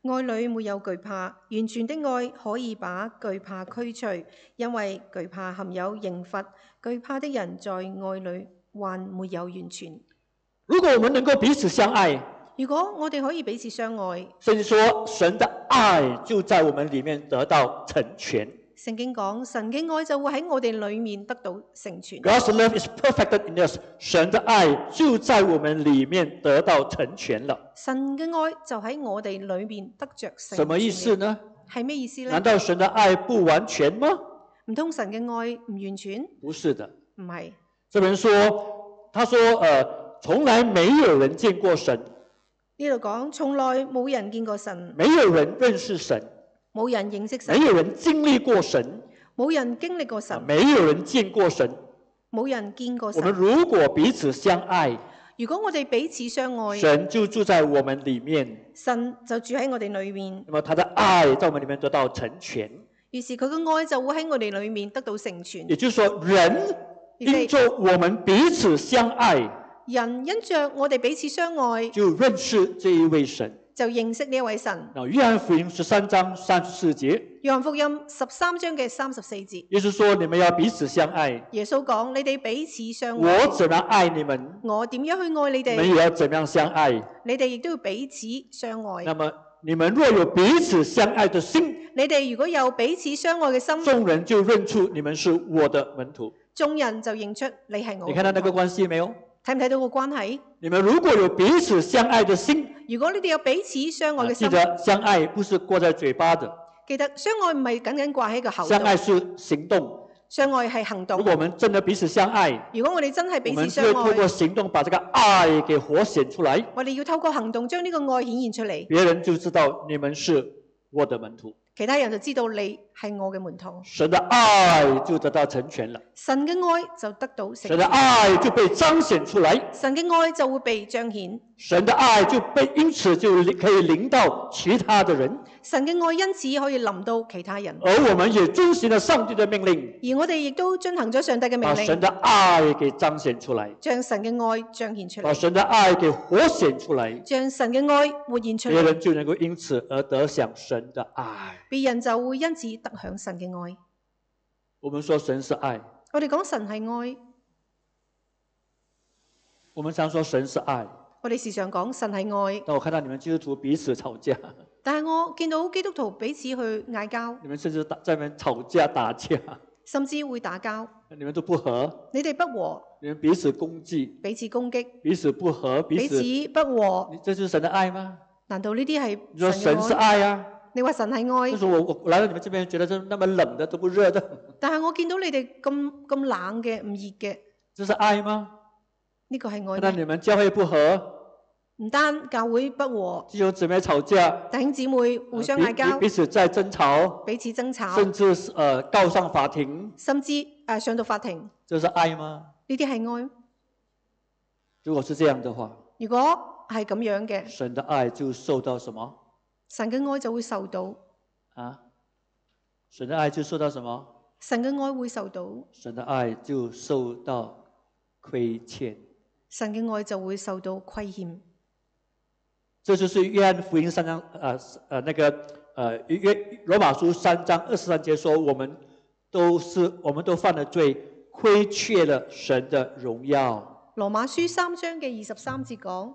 愛裏沒有懼怕，完全的愛可以把懼怕驅除，因為懼怕含有刑罰，懼怕的人在愛裏還沒有完全。如果我們能夠彼此相愛，如果我哋可以彼此相愛，甚至說神的愛就在我們裏面得到成全。聖經講神嘅愛就會喺我哋裏面得到成全。God's love is perfected in us， 神的愛就在我們裏面得到成全了。神嘅愛就喺我哋裏面得着成全。什麼意思呢？係咩意思呢？難道神的愛不完全嗎？唔通神嘅愛唔完全？不是的。唔係。這邊說，他說從來沒有人見過神。呢度講從來冇人見過神。沒有人認識神。冇人認識神。沒有人經歷過神。冇人經歷過神。沒有人見過神。冇人見過神。我們如果彼此相愛，如果我哋彼此相愛，神就住在我們裡面。神就住喺我哋裏面。那麼他的愛在我們裡面得到成全。於是佢嘅愛就會喺我哋裏面得到成全。也就是說，人因着我們彼此相愛，人因着我哋彼此相愛，就認識這一位神。就認識呢一位神。約翰福音13章34節。約翰福音13章嘅34節。耶穌說：你們要彼此相愛。耶穌講：你哋彼此相愛。我怎樣愛你們，我點樣去愛你哋，你們也要怎樣相愛。你哋亦都要彼此相愛。那麼你們若有彼此相愛的心，你哋如果有彼此相愛嘅心，眾人就認出你們是我的門徒。眾人就認出你係我。你看到那個關係沒有？睇唔睇到個關係？你們如果有彼此相愛的心，如果你哋有彼此相愛嘅心，記得相愛不是掛在嘴巴的。記得相愛唔係僅僅掛喺個口度。相愛是行動。相愛係行動。如果我們真的彼此相愛，如果我哋真係彼此相愛，我們就要透過行動把這個愛給活顯出來。我哋要透過行動將呢個愛顯現出嚟，別人就知道你們是我的門徒。其他人就知道你係我嘅門徒。神的愛就得到成全了。神嘅愛就得到成全。神的愛就被彰顯出來。神嘅愛就會被彰顯。神的愛就被因此就可以臨到其他的人。神嘅愛因此可以臨到其他人。而我們也遵行了上帝的命令。而我哋亦都遵行咗上帝嘅命令。把神的愛給彰顯出來。將神嘅愛彰顯出嚟。把神的愛給活顯出來。將神嘅愛活現出嚟。別人就能夠因此而得享神的愛。別人就會因此得享神嘅愛。我們說神是愛。我哋講神係愛。我們常說神是愛。我哋時常講神係愛。但我看到你們基督徒彼此吵架。但係我見到基督徒彼此去嗌交。你們甚至在那邊吵架打架。甚至會打交。你們都不和。你哋不和。你們彼此攻擊。彼此攻擊。彼此不和。彼此不和。這就是神的愛嗎？難道呢啲係你說神是愛啊？你話神係愛。就是我來到你們這邊，覺得那麼冷的都不熱的。但係我見到你哋咁冷嘅，唔熱嘅。這是愛嗎？呢個係愛。那你們教會不和。唔單教會不和，弟兄姊妹吵架，弟兄姊妹互相嗌交，彼此在爭吵，彼此爭吵，甚至告上法庭，甚至上到法庭，這是愛嗎？呢啲係愛。如果是這樣的話，如果係咁樣嘅，神的愛就受到什麼？神嘅愛就會受到啊？神的愛就受到什麼？神嘅愛會受到，神的愛就受到虧欠，神嘅愛就會受到虧欠。這就是約翰福音3章羅馬書3章23節說，我們都犯了罪，虧缺了神的榮耀。羅馬書3章嘅23節講，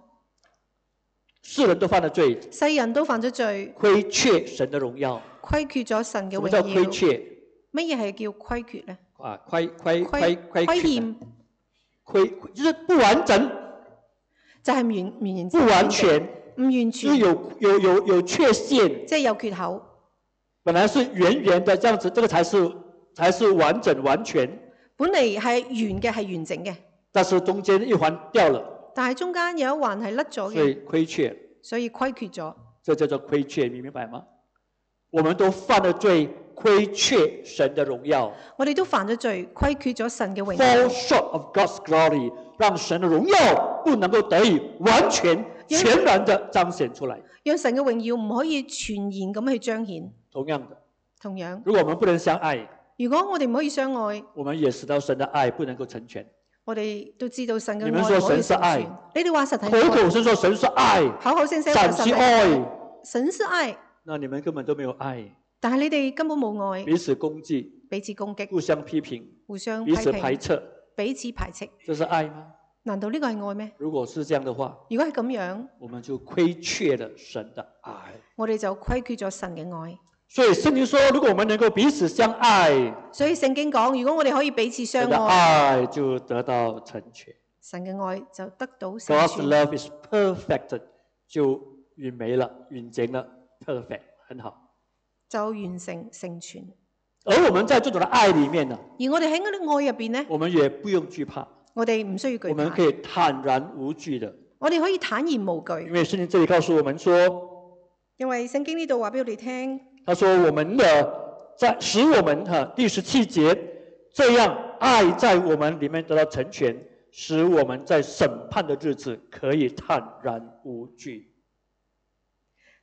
世人都犯了罪，世人都犯咗罪，虧缺神的榮耀，虧缺咗神嘅榮耀。什麼叫虧缺？乜嘢係叫虧缺呢？虧欠，就是不完整，就係唔完全，不完全，唔完全，有缺陷，即係有缺口。本來是圓圓的，這樣子，這個才是完整完全。本嚟係圓嘅，係完整嘅，但是中間一環掉了，但係中間有一環係甩咗嘅，所以虧缺，所以虧缺咗。這叫做虧缺，你明白嗎？我們都犯了罪，虧缺神的榮耀。我哋都犯咗罪，虧缺咗神嘅榮耀。Fall short of God's glory，讓神的榮耀不能夠得以完全全然的彰顯出來。讓神嘅榮耀唔可以全然咁去彰顯。同樣的，同樣，如果我們不能相愛，如果我哋唔可以相愛，我們也知道神的愛不能夠成全。我哋都知道神嘅愛你們說唔可以神是愛成全。你哋話神係口口愛，聲說神是愛，口口聲聲話神是神係愛，神是愛，那你們根本都沒有愛，但係你哋根本冇愛，彼此攻擊，彼此攻擊，互相批評，互相彼此批評，排斥，彼此排斥，這是愛嗎？難道呢個係愛咩？如果是這樣的話，如果係咁樣，我們就虧缺了神的愛。我哋就虧缺咗神嘅愛。所以聖經說，如果我們能夠彼此相愛，所以聖經講，如果我哋可以彼此相神的愛，愛就得到成全。神嘅愛就得到成 God's 全。 love is perfect， 就完美了，完整了 ，perfect， 很好。就完成成全。而我們在這種的愛裡面呢，而我哋喺嗰啲愛入邊呢，我們也不用懼怕，我哋唔需要懼怕我們可，以坦然無懼的，我哋可以坦然無因懼。為聖經這裡告訴我們說，因為聖經呢度話俾我哋聽，他說我們使我們第17節，這樣愛在我們裡面得到成全，使我們在審判的日子可以坦然無懼。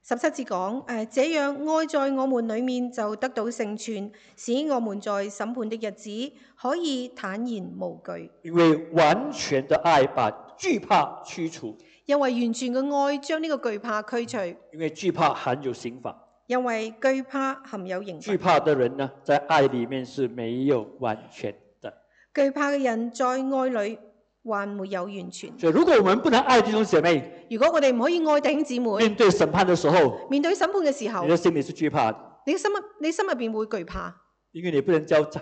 17節講，這樣愛在我們裡面就得到成全，使我們在審判的日子可以坦然無懼。因為完全的愛把懼怕驅除，因為完全嘅愛將呢個懼怕驅除，因為懼怕含有刑罰。因為懼怕含有刑罰。懼怕的人呢，在愛裡面是沒有完全的。懼怕嘅人在愛裡還沒有完全。所以如果我們不能愛弟兄姐妹，如果我哋唔可以愛弟兄姊妹，面對審判的時候，面對審判嘅時候，你的心裡是懼怕的，你心入邊會懼怕，因為你不能交賬，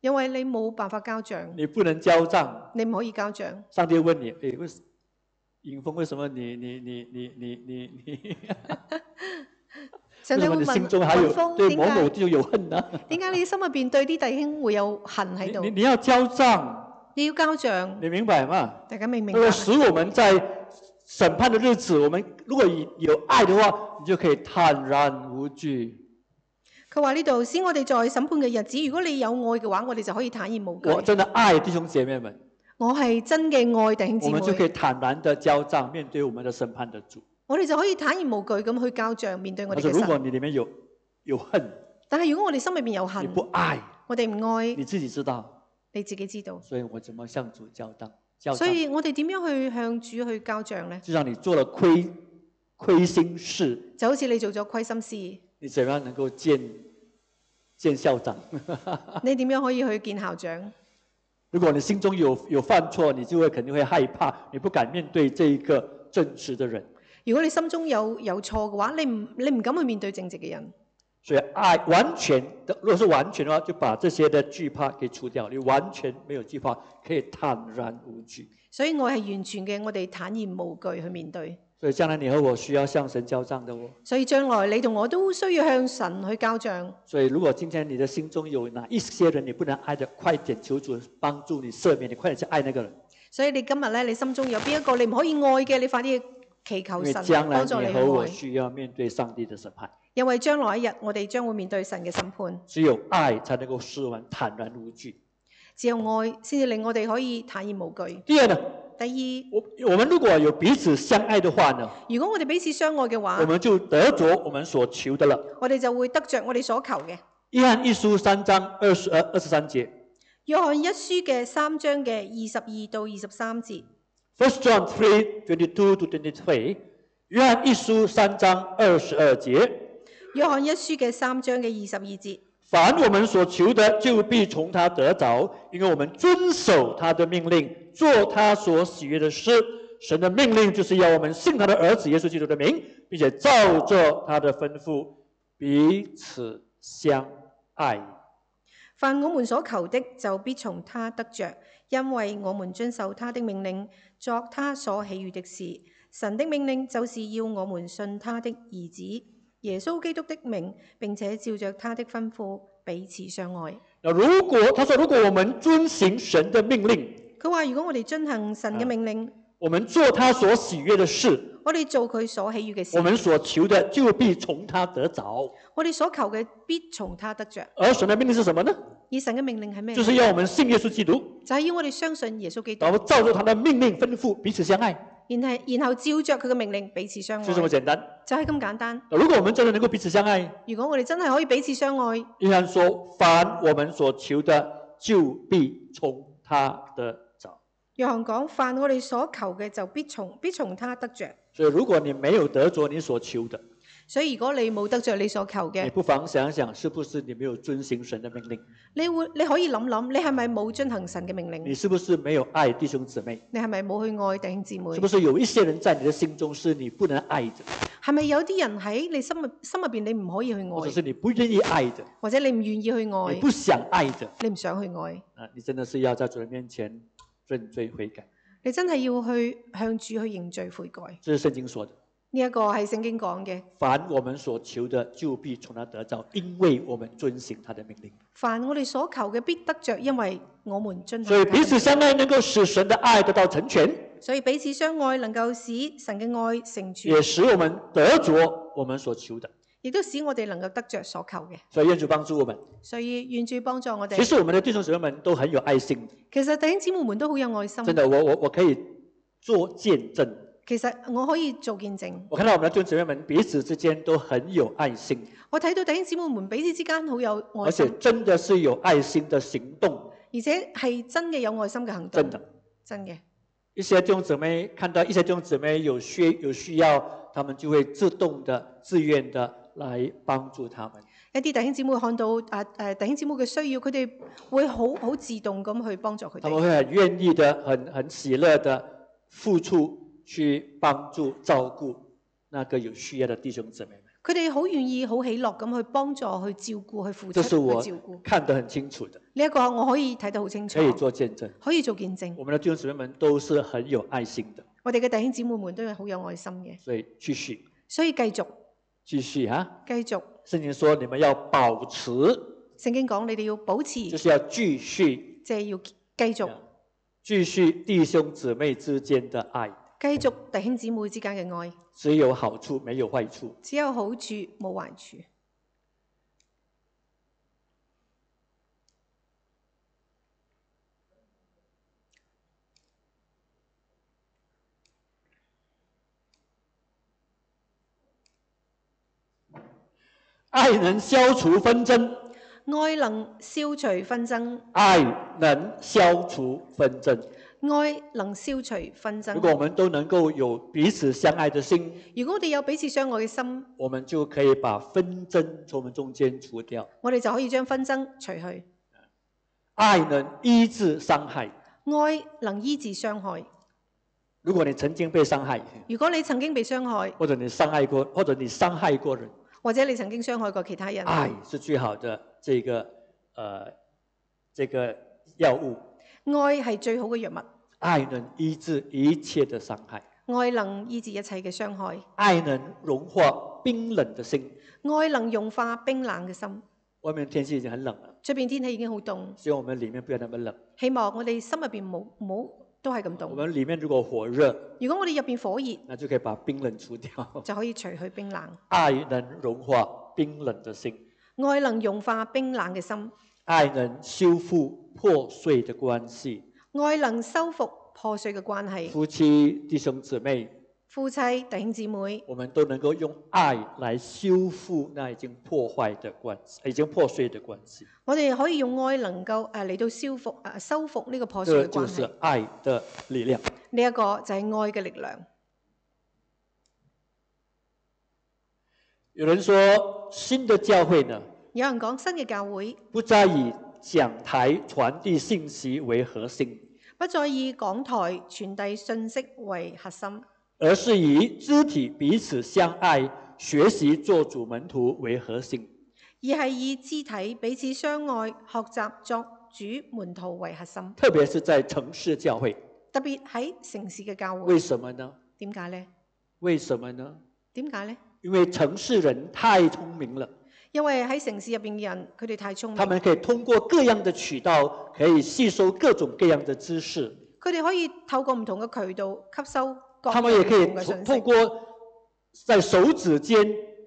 因為你冇辦法交賬，你不能交賬。你唔可以交賬。上帝問你，迎風為什麼你上帝會為什麼你心問中還有風對某某點弟兄有恨呢？解你心入邊對啲弟兄會有恨喺度？你要交賬，你要交賬，你明白嗎？大家明唔明白？使我們在審判的日子，我們如果有愛的話，你就可以坦然無懼。佢話呢度，使我哋在審判嘅日子，如果你有愛嘅話，我哋就可以坦然無懼。我真的愛弟兄姐妹們，我係真嘅愛弟兄姊我們就可以妹，坦然的交賬，面對我們的審判的主。我哋就可以坦然無懼咁去交賬，面對我哋嘅但是如果神。你裡面有恨，但係如果我哋心裏邊有你恨，不愛，我哋唔愛，你自己知道，你自己知道。所以我怎麼向主交賬？所以我哋點樣去向主去交賬呢？就讓你做了虧心事，就好似你做咗虧心事，你怎樣能夠見校長？你點樣可以去見校長？如果你心中有犯錯，你就會肯定會害怕，你不敢面對這一個正直的人。如果你心中有錯嘅話，你唔敢去面對正直嘅人。所以愛完全的，如果是完全的話，就把這些的懼怕給除掉。你完全沒有懼怕，可以坦然無懼。所以愛係完全嘅，我哋坦然無懼去面對。所以將來你和我需要向神交賬的哦。所以將來你同我都需要向神去交賬。所以如果今天你的心中有哪一些人你不能愛的，快點求主幫助你赦免，你快點去愛那個人。所以你今日咧，你心中有邊一個你唔可以愛嘅，你快啲祈求因為神將來幫助你你和我愛。需要面對上帝的審判。因為將來一日，我哋將會面對神嘅審判。只有愛才能夠使我們坦然無懼。只有愛先至令我哋可以坦然無懼。第二呢？第二，我們如果有彼此相愛的話呢，如果我哋彼此相愛嘅話，我們就得着我們所求的了。我哋就會得着我哋所求嘅。約翰一書3章23節。約翰一書嘅3章嘅22到23節。First John 3:22 to 23。約翰一書3章22節。約翰一書嘅3章嘅22節。凡我們所求的，就必從他得着，因為我們遵守他的命令，做他所喜悅的事。神的命令就是要我們信他的兒子耶穌基督的名，並且照着他的吩咐彼此相愛。凡我們所求的，就必從他得着，因為我們遵守他的命令，作他所喜悅的事。神的命令就是要我們信他的兒子耶穌基督的名，並且照着他的吩咐彼此相愛。他說如果我們遵行神的命令，佢話如果我哋遵行神嘅命令，我們做他所喜悅的事，我哋做佢所喜悅嘅事，我們所求的就必從他得着。我哋所求嘅必從他得着。而神的命令是什麼呢？而神嘅命令係咩？就是要我們信耶穌基督，就係要我哋相信耶穌基督，然後照着他的命令吩咐彼此相愛。然後照着佢嘅命令彼此相就這麼愛，簡單。就係咁簡單。如果我們真的能夠彼此相愛，如果我哋真係可以彼此相愛，約翰說：凡我們所求的，就必從他得着。約翰講：凡我哋所求嘅，就必從他得着。所以如果你沒有得着你所求的，所以如果你冇得着你所求你嘅，不妨想想，是不是你沒有遵行神的命令？你可以諗諗，你係咪冇遵行神嘅命令？你是不是沒有愛弟兄姊妹？你係咪冇去愛弟兄姊妹？是不是有一些人在你的心中是你不能愛的，係咪有啲人喺你心入邊你唔可以去愛，或者是你不願意愛的，或者你唔願意去愛，你不想愛的？你唔想去愛，你真的是要在主人面前認罪悔改。你真係要去向主去認罪悔改。這是聖經說的。呢一個係聖經講嘅。凡我們所求的，就必從他得着，因為我們遵行他的命令。凡我哋所求嘅，必得着，因為我們遵行。所以彼此相愛能夠使神的愛得到成全，所以彼此相愛能夠使神嘅愛成全，也使我們得着我們所求的，亦都使我哋能夠得着所求嘅。所以願主幫助我們。所以願主幫助我哋。其實我們的弟兄姊妹們都很有愛心，其實弟兄姊妹們都好有愛心。真的，我可以做見證。其實我可以做見證。我看到我們的弟兄姊妹們彼此之間都很有愛心，我睇到弟兄姊妹們彼此之間好有愛而且心，真的是有愛心的行動，而且係真嘅有愛心嘅行動。真的。真嘅。一些弟兄姊妹看到一些弟兄姊妹有需要，他們就會自動的、自願的來幫助他們。一啲弟兄姊妹看到弟兄姊妹嘅需要，佢哋會好自動咁去幫助佢他們哋。會很願意的、很喜樂的付出去幫助、照顧那個有需要的弟兄姊妹們。佢哋好願意、好喜樂咁去幫助、去照顧、去付出、去這是我照顧。看得很清楚的，呢一個我可以睇得好清楚，可以做見證。可以做見證。我們的弟兄姊妹們都是很有愛心的，我哋嘅弟兄姊妹們都係好有愛心嘅，所以繼續所以繼續啊！繼續。聖經說你們要保持，聖經講你哋要保持，就是要繼續，即係要繼續，繼續弟兄姊妹之間的愛。繼續弟兄姊妹之間嘅愛，只有好處沒有壞處。只有好處冇壞處。愛能消除紛爭，愛能消除紛爭，愛能消除紛爭。愛能消除紛爭。如果我們都能夠有彼此相愛的心，如果我哋有彼此相愛嘅心，我們就可以把紛爭從我們中間除掉。我哋就可以將紛爭除去。愛能醫治傷害，愛能醫治傷害。如果你曾經被傷害，如果你曾經被傷害，或者你傷害過人，或者你曾經傷害過其他人，愛是最好的這個藥物。愛係最好嘅藥物。愛能醫治一切的傷害，愛能醫治一切嘅傷害。愛能融化冰冷的心，愛能融化冰冷嘅心。外面天氣已經很冷了，出邊天氣已經好凍，希望我們裏面不要那麼冷。希望我哋心入邊唔好都係咁凍。我們裏面如果火熱，如果我哋入邊火熱，那就可以把冰冷除掉，就可以除去冰冷。愛能融化冰冷的心，愛能融化冰冷嘅心，愛能修復破碎的關係，愛能修復破碎嘅關係。夫妻弟兄姊妹，夫妻弟兄姊妹，我們都能夠用愛來修復那已經破碎的關係。我哋可以用愛能夠嚟到修復呢個破碎嘅關係。這就是愛的力量。呢一個就係愛嘅力量。有人說新的教會呢，有人講新嘅教會不再以講台傳遞信息為核心，不再以講台傳遞信息為核心，而是以肢體彼此相愛、學習做主門徒為核心，而係以肢體彼此相愛、學習作主門徒為核心。特別是在城市教會，特別喺城市嘅教會。為什麼呢？點解呢？為什麼呢？點解呢？因為城市人太聰明了，因為喺城市入邊嘅人，佢哋太聰明。他們可以通過各樣的渠道，可以吸收各種各樣的知識。佢哋可以透過唔同嘅渠道吸收各他們也可以樣嘅信息。透過在手指間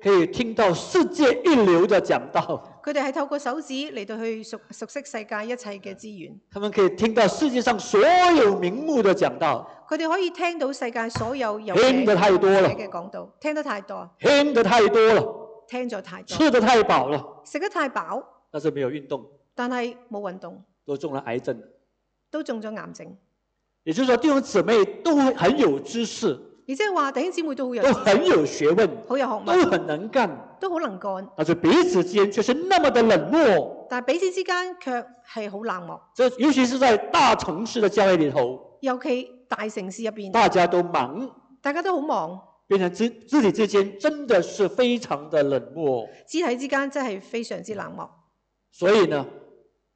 可以聽到世界一流的講道，佢哋係透過手指嚟到去熟悉世界一切嘅資源。他們可以聽到世界上所有名目的講道。佢哋可以聽到世界所有有聽得太多了嘅講道，聽得太多，聽得太多了，聽咗太多，吃得太飽了，食得太飽，但是沒有運動，但係冇運動，都中了癌症。都中咗癌症。也就是說，弟兄姊妹都很有知識，而即係話弟兄姊妹都好有都很有學問，好有學都問，很能幹，都好能幹，但是彼此之間卻是那麼的冷漠。但係彼此之間卻係好冷漠。這尤其是在大城市的教會裏頭，尤其大城市入邊，大家都忙，大家都好忙，變成肢體之間真的是非常的冷漠。肢體之間真係非常之冷漠。所以呢，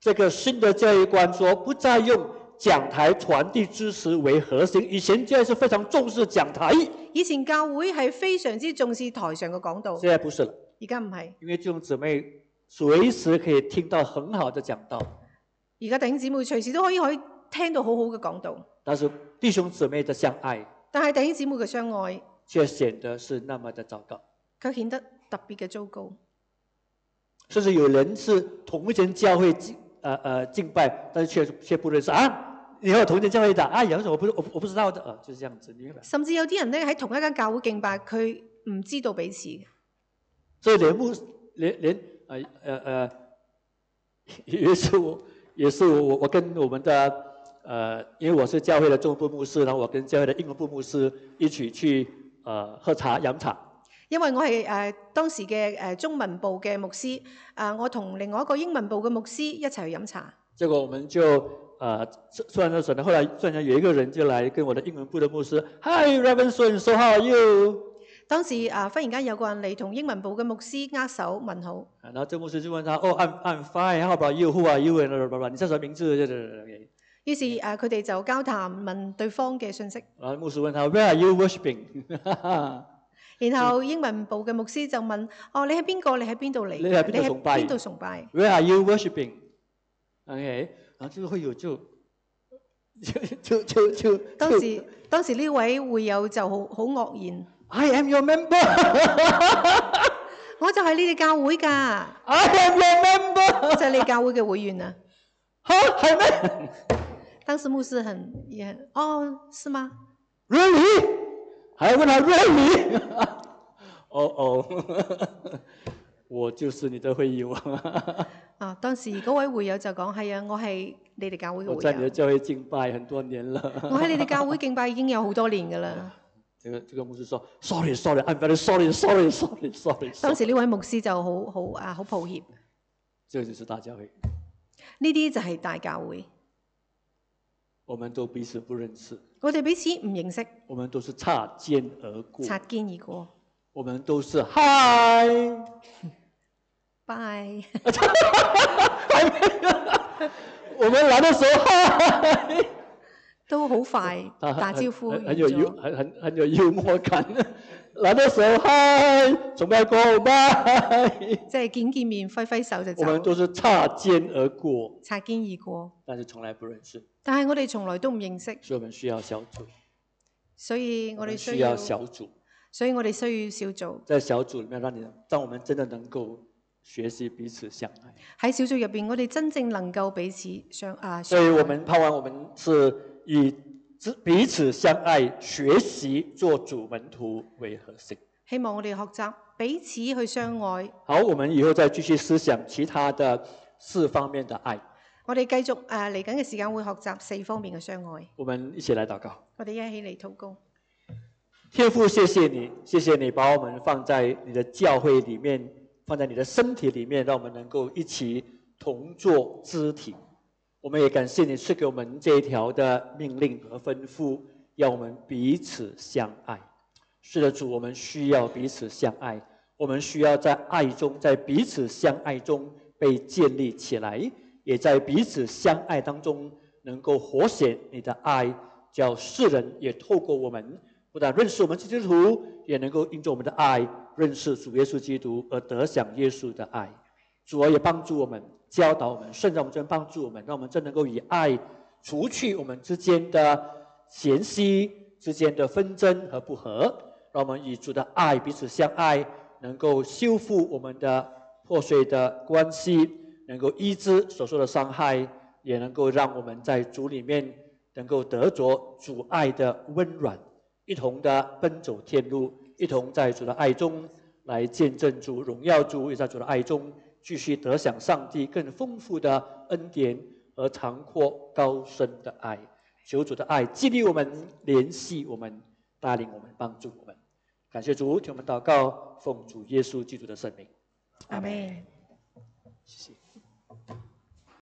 這個新的教育觀說不再用講台傳遞知識為核心，以前教會是非常重視講台，以前教會係非常之重視台上嘅講道，現在不是了，而家唔係。因為弟兄姊妹隨時可以聽到很好的講道，而家弟兄姊妹隨時都可以聽到好好嘅講道，但是弟兄姊妹的相愛但係弟兄姊妹嘅相愛卻顯得是那麼的糟糕，卻顯得特別嘅糟糕。甚至有人是同一間教會敬拜，但是卻不認識啊！你和我同一間教會的啊，有什麼我不知道的啊，就是這樣子，明白？甚至有啲人咧喺同一間教會敬拜，佢唔知道彼此。所以也是我跟我們的因為我是教會的中文部牧師，然後我跟教會的英文部牧師一起去喝茶飲茶。因為我係當時嘅中文部嘅牧師，我同另外一個英文部嘅牧師一齊去飲茶。結果我們就突然間，後來突然間有一個人就來跟我的英文部的牧師 ，Hi Reverend So how are you？當時忽然間有個人嚟同英文部嘅牧師握手問好。然後這牧師就問他，Oh I'm fine，how about you？Who are you？你叫什麼名字？於是佢哋就交談問對方嘅信息。然後牧師問他，Where are you worshiping？然後英文部嘅牧師就問：哦，你係邊個？你喺邊度嚟？你喺邊度崇拜？邊度崇拜 ？Where are you worshiping？OK，然後就會有當時呢位會友就好愕然。I am your member 我就係你哋教會㗎。I am your member 就係你教會嘅會員啊。嚇係咩？當時牧師也很哦，是嗎 ？Really？ 還問他 Really？ 我就是你的會友啊。當時嗰位會友就講：係啊，我係你哋教會嘅會友。我在你的教會敬拜很多年了。我喺你哋教會敬拜已經有好多年㗎啦。這個牧師說 Sorry，I'm very sorry。當時呢位牧師就好抱歉。這就是大教會。呢啲就係大教會。我們都彼此不認識。我哋彼此唔認識。我們都是擦肩而過。擦肩而過。我們都是 Hi，Bye。我們來的時候 Hi，都好快打招呼。很有幽默感。來的時候 Hi， 崇拜過 Bye。即係見面揮揮手就走。我們都是擦肩而過。擦肩而過。但是從來不認識。但係我哋從來都唔認識。所以我們需要小組。所以我哋需要小組。所以我哋需要小組。在小組裏面，讓我們真的能夠學習彼此相愛。喺小組入邊，我哋真正能夠彼此相愛。所以我們盼望我們是以彼此相愛、學習做主門徒為核心。希望我哋學習彼此去相愛。好，我們以後再繼續思想其他的4方面的愛。我哋繼續嚟緊嘅時間會學習4方面嘅相愛。我們一起來禱告。我哋一起嚟禱告。天父，謝謝你把我們放在你的教會裡面，放在你的身體裡面，讓我們能夠一起同做肢體。我們也感謝你賜給我們這一條的命令和吩咐，要我們彼此相愛。是的，主，我們需要彼此相愛，我們需要在愛中，在彼此相愛中被建立起來，也在彼此相愛當中能夠活顯你的愛，叫世人也透過我們不但認識我們基督徒，也能夠因着我們的愛認識主耶穌基督而得享耶穌的愛。主啊，也幫助我們，教導我們，聖靈我們真幫助我們，讓我們真能夠以愛除去我們之間的嫌隙、之間的紛爭和不和，讓我們以主的愛彼此相愛，能够修复我们的破碎的关系，能够医治所受的伤害，也能够让我们在主里面能够得着主爱的温软，一同的奔走天路，一同在主的爱中来见证主，荣耀主，也在主的爱中继续得享上帝更丰富的恩典和长阔高深的爱。求主的爱激励我们，联系我们，带领我们，帮助我们。感谢主，听我们祷告，奉主耶稣基督的圣名，阿門。謝謝。